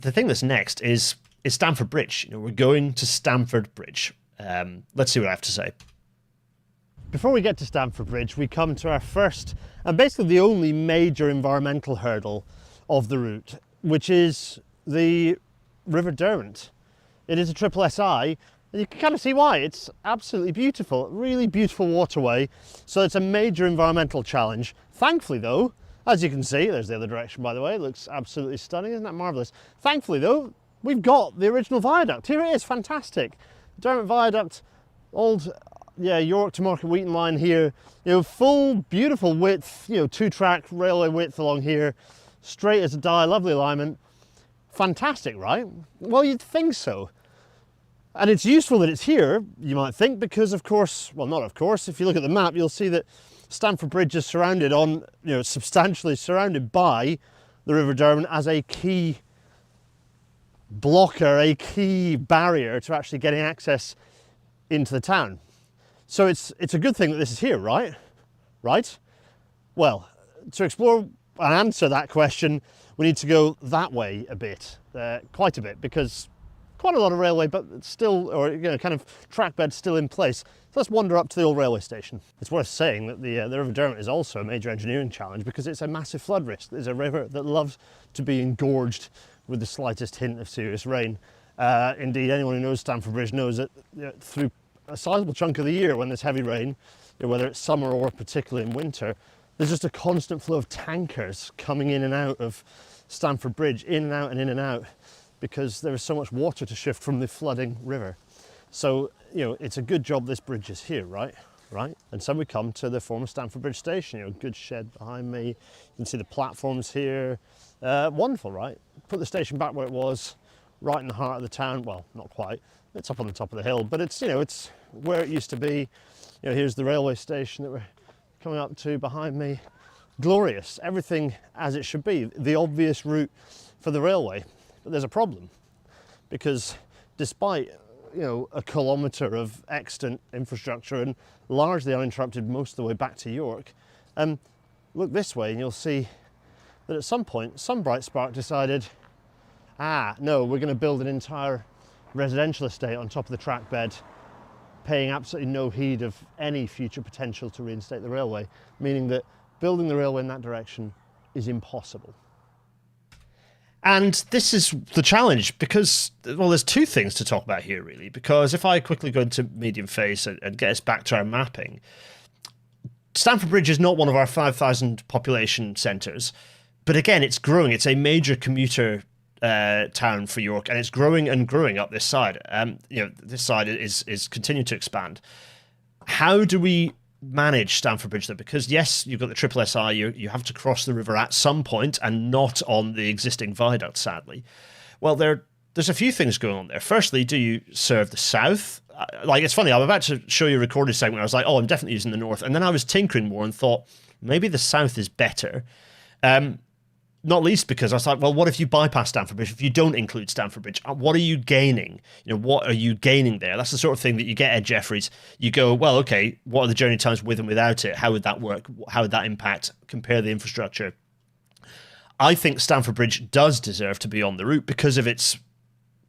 the thing that's next is Stamford Bridge. We're going to Stamford Bridge. Let's see what I have to say. Before we get to Stamford Bridge, we come to our first and basically the only major environmental hurdle of the route, which is the River Derwent. It is a triple SI, and you can kind of see why. It's absolutely beautiful, really beautiful waterway, so it's a major environmental challenge. Thankfully though, as you can see, there's the other direction by the way, it looks absolutely stunning, isn't that marvellous? Thankfully though, we've got the original viaduct. Here it is, fantastic. Derwent Viaduct, old York to Market Wheaton line here, full beautiful width, 2-track railway width along here, straight as a die, lovely alignment. Fantastic, right? Well, you'd think so. And it's useful that it's here, you might think, because of course, well, not of course, if you look at the map, you'll see that Stamford Bridge is surrounded on, substantially surrounded by the River Derwent as a key blocker, a key barrier to actually getting access into the town. So it's a good thing that this is here, right? Right? Well, to explore and answer that question, we need to go that way a bit, quite a bit, because quite a lot of railway, but still, or kind of track bed still in place. So let's wander up to the old railway station. It's worth saying that the River Derwent is also a major engineering challenge because it's a massive flood risk. There's a river that loves to be engorged with the slightest hint of serious rain. Indeed, anyone who knows Stamford Bridge knows that through a sizable chunk of the year when there's heavy rain, whether it's summer or particularly in winter, there's just a constant flow of tankers coming in and out of Stamford Bridge, in and out and in and out, because there is so much water to shift from the flooding river. So, it's a good job this bridge is here, right? Right? And so we come to the former Stamford Bridge station, good shed behind me. You can see the platforms here. Wonderful, right? Put the station back where it was, right in the heart of the town. Well, not quite. It's up on the top of the hill, but it's, it's where it used to be. Here's the railway station that we're coming up to behind me. Glorious, everything as it should be. The obvious route for the railway. But there's a problem, because despite a kilometre of extant infrastructure and largely uninterrupted most of the way back to York, look this way and you'll see that at some point some bright spark decided, no, we're going to build an entire residential estate on top of the track bed, paying absolutely no heed of any future potential to reinstate the railway, meaning that building the railway in that direction is impossible. And this is the challenge because, well, there's two things to talk about here, really. Because if I quickly go into medium phase and get us back to our mapping, Stamford Bridge is not one of our 5,000 population centres. But again, it's growing. It's a major commuter town for York, and it's growing and growing up this side. This side is continuing to expand. How do we manage Stamford Bridge though? Because yes, you've got the triple SI, you have to cross the river at some point and not on the existing viaduct, sadly. Well, there's a few things going on there. Firstly, do you serve the south? It's funny, I'm about to show you a recorded segment. I was like, I'm definitely using the north. And then I was tinkering more and thought, maybe the south is better. Not least because I was like, well, what if you bypass Stamford Bridge? If you don't include Stamford Bridge, what are you gaining? What are you gaining there? That's the sort of thing that you get at Jeffreys. You go, well, okay, what are the journey times with and without it? How would that work? How would that impact? Compare the infrastructure. I think Stamford Bridge does deserve to be on the route because of its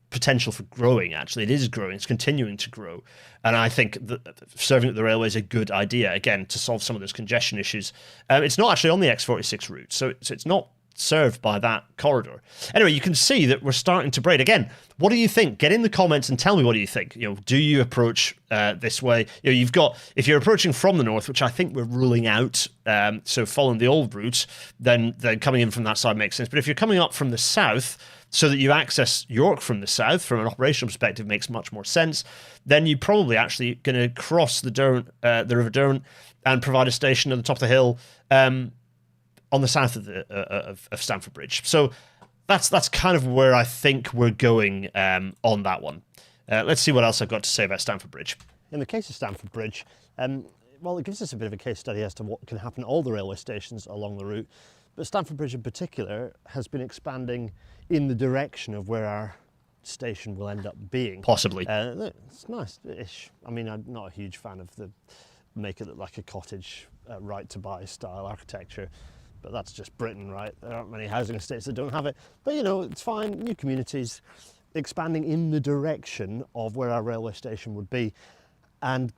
potential for growing, actually. It is growing. It's continuing to grow. And I think that serving at the railway is a good idea, again, to solve some of those congestion issues. It's not actually on the X46 route, so it's not served by that corridor. Anyway, you can see that we're starting to braid. Again, what do you think? Get in the comments and tell me what do you think. Do you approach this way? You've got, if you're approaching from the north, which I think we're ruling out, so following the old route, then coming in from that side makes sense. But if you're coming up from the south, so that you access York from the south, from an operational perspective, makes much more sense, then you're probably actually going to cross the River Derwent and provide a station at the top of the hill, on the south of of Stamford Bridge. So that's kind of where I think we're going on that one. Let's see what else I've got to say about Stamford Bridge. In the case of Stamford Bridge, well, it gives us a bit of a case study as to what can happen at all the railway stations along the route. But Stamford Bridge in particular has been expanding in the direction of where our station will end up being. Possibly. It's nice-ish. I mean, I'm not a huge fan of the make it look like a cottage right to buy style architecture. but that's just Britain, right? There aren't many housing estates that don't have it. But you know, it's fine, new communities expanding in the direction of where our railway station would be, and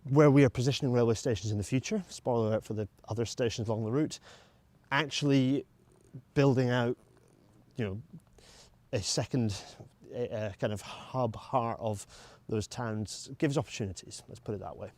where we are positioning railway stations in the future, spoiler alert for the other stations along the route, actually building out, you know, a second kind of hub heart of those towns gives opportunities, let's put it that way.